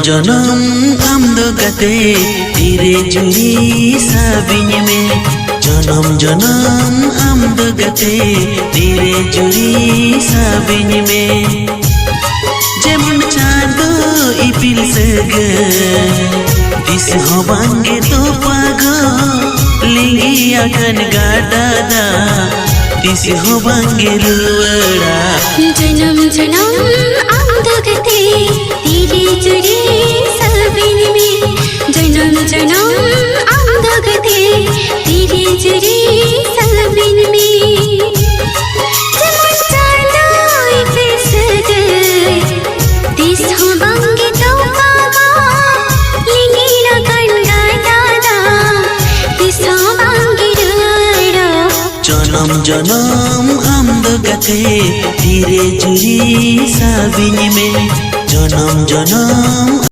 जनम आमदो गते धीरे जुड़ी साबिन में जन्म आमदो गते धीरे जुड़ी साबिन में जेमन चाँदो इपिल सगे दिस हबांगे तो पागो लिंगी अगन गादादा दिस हबांगे लुवड़ा जन्म आमदो गते धीरे जुड़ी साबिन में जन्म आमदो गते धीरे जुड़ी साबिन में जेमन चाँदो इपिल सगे दिस हबांगे तो पागो लिंगी अगन गादादा दिस हबांगे लुवड़ा जन्म आमदो गते धीरे जुड़ी साबिन में जन्म